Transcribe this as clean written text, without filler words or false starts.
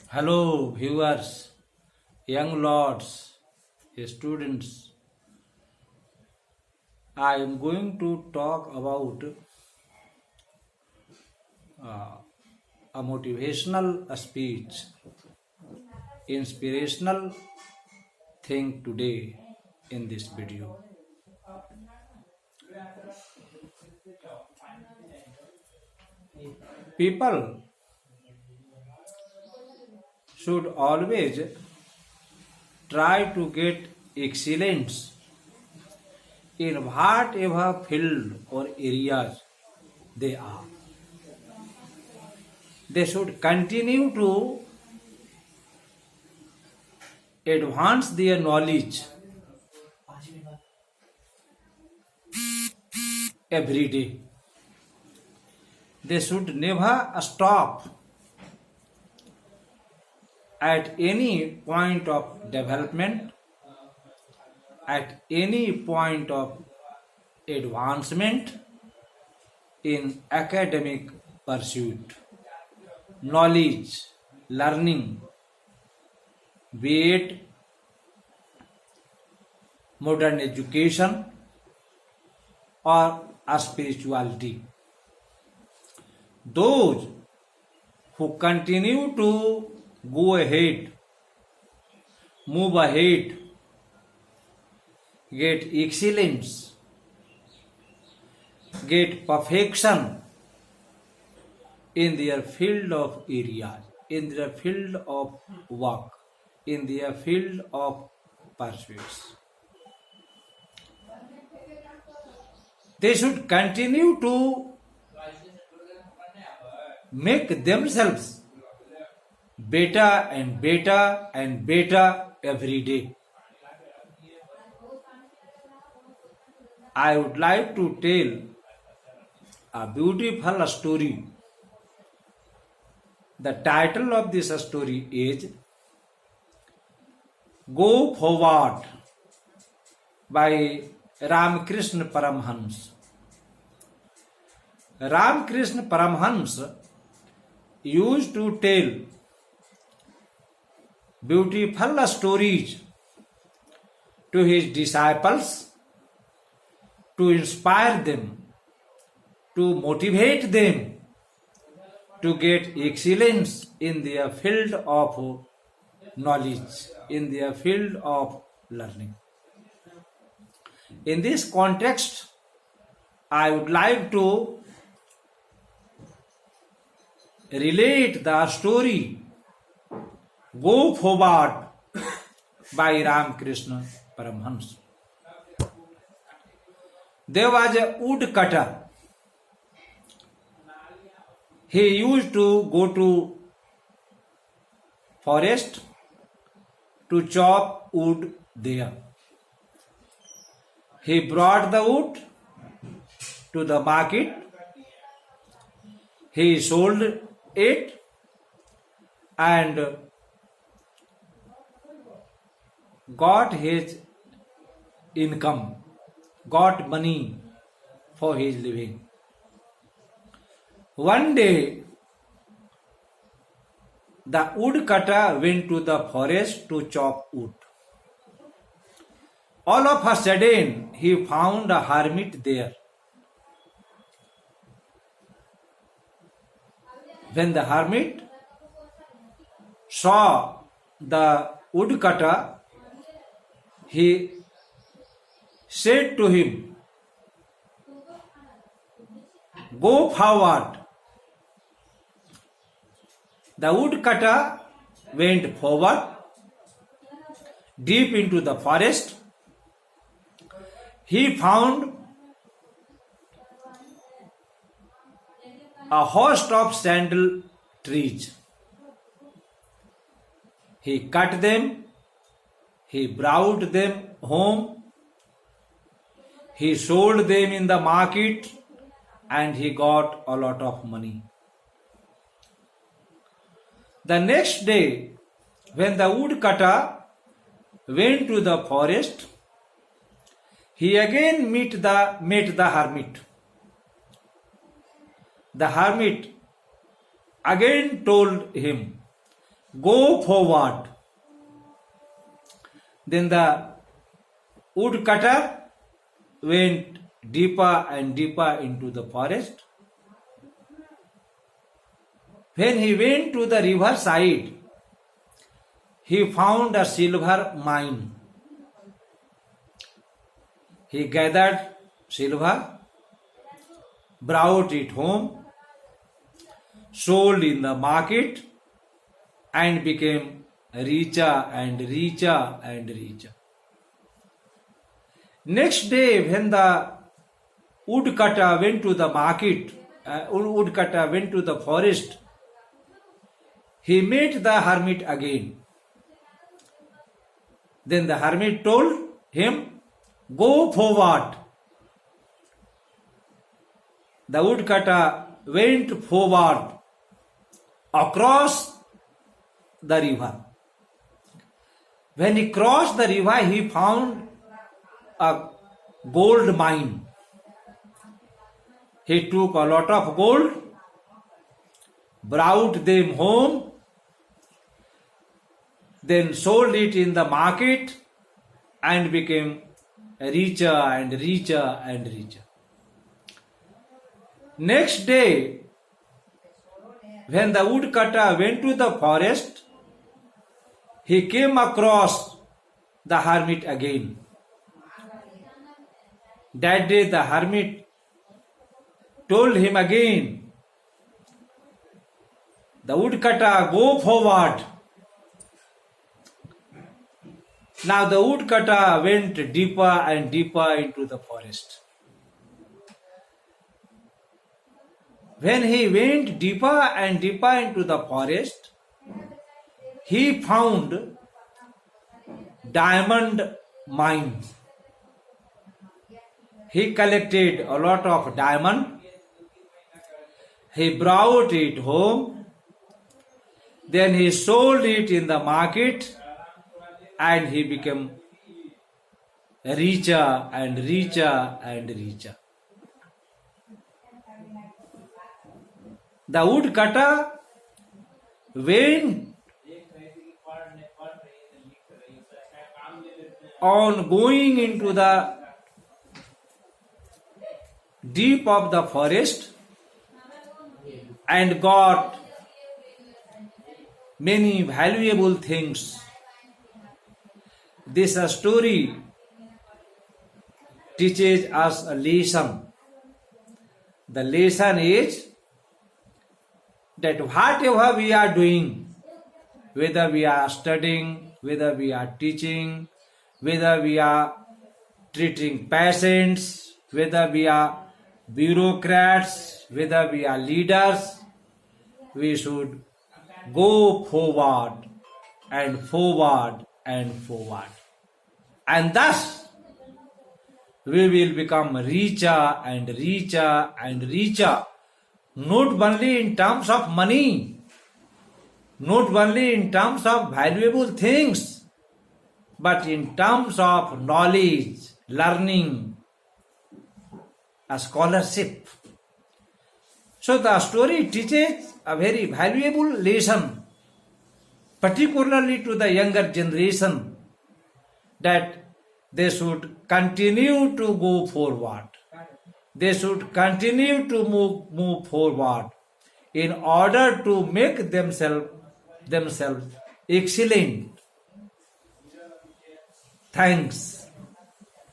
Hello, viewers, young lords, students. I am going to talk about a motivational speech, inspirational thing today in this video. People should always try to get excellence in whatever field or areas they are. They should continue to advance their knowledge every day. They should never stop at any point of development, at any point of advancement in academic pursuit, knowledge, learning, be it modern education or spirituality. Those who continue to go ahead, move ahead, get excellence, get perfection in their field of area, in their field of work, in their field of pursuits. They should continue to make themselves better and better and better every day. I would like to tell a beautiful story. The title of this story is Go Forward by Ramakrishna Paramhans. Ramakrishna Paramhans used to tell beautiful stories to his disciples to inspire them, to motivate them to get excellence in their field of knowledge, in their field of learning. In this context, I would like to relate the story Go Forward by Ramakrishna Paramhans. There was a woodcutter. He used to go to forest to chop wood there. He brought the wood to the market. He sold it and got his income, got money for his living. One day, the woodcutter went to the forest to chop wood. All of a sudden, he found a hermit there. When the hermit saw the woodcutter, he said to him, Go forward. The woodcutter went forward, deep into the forest. He found a host of sandal trees. He cut them, he brought them home, he sold them in the market, and he got a lot of money. The next day, when the woodcutter went to the forest, he again met the hermit. The hermit again told him, go forward. Then the woodcutter went deeper and deeper into the forest. When he went to the river side, he found a silver mine. He gathered silver, brought it home, sold in the market, and became richer and richer and richer. Next day, when the woodcutter went to the market, woodcutter went to the forest, he met the hermit again. Then the hermit told him, go forward. The woodcutter went forward across the river. When he crossed the river, he found a gold mine. He took a lot of gold, brought them home, then sold it in the market and became richer and richer and richer. Next day, when the woodcutter went to the forest, he came across the hermit again. That day the hermit told him again, the woodcutter, go forward. Now the woodcutter went deeper and deeper into the forest. When he went deeper and deeper into the forest, he found diamond mines. He collected a lot of diamond. He brought it home. Then he sold it in the market and he became richer and richer and richer. The woodcutter went on going into the deep of the forest and got many valuable things. This story teaches us a lesson. The lesson is that whatever we are doing, whether we are studying, whether we are teaching, whether we are treating patients, whether we are bureaucrats, whether we are leaders, we should go forward and forward and forward. And thus, we will become richer and richer and richer, not only in terms of money, not only in terms of valuable things, but in terms of knowledge, learning, a scholarship. So the story teaches a very valuable lesson, particularly to the younger generation, that they should continue to go forward. They should continue to move forward in order to make themselves excellent. Thanks.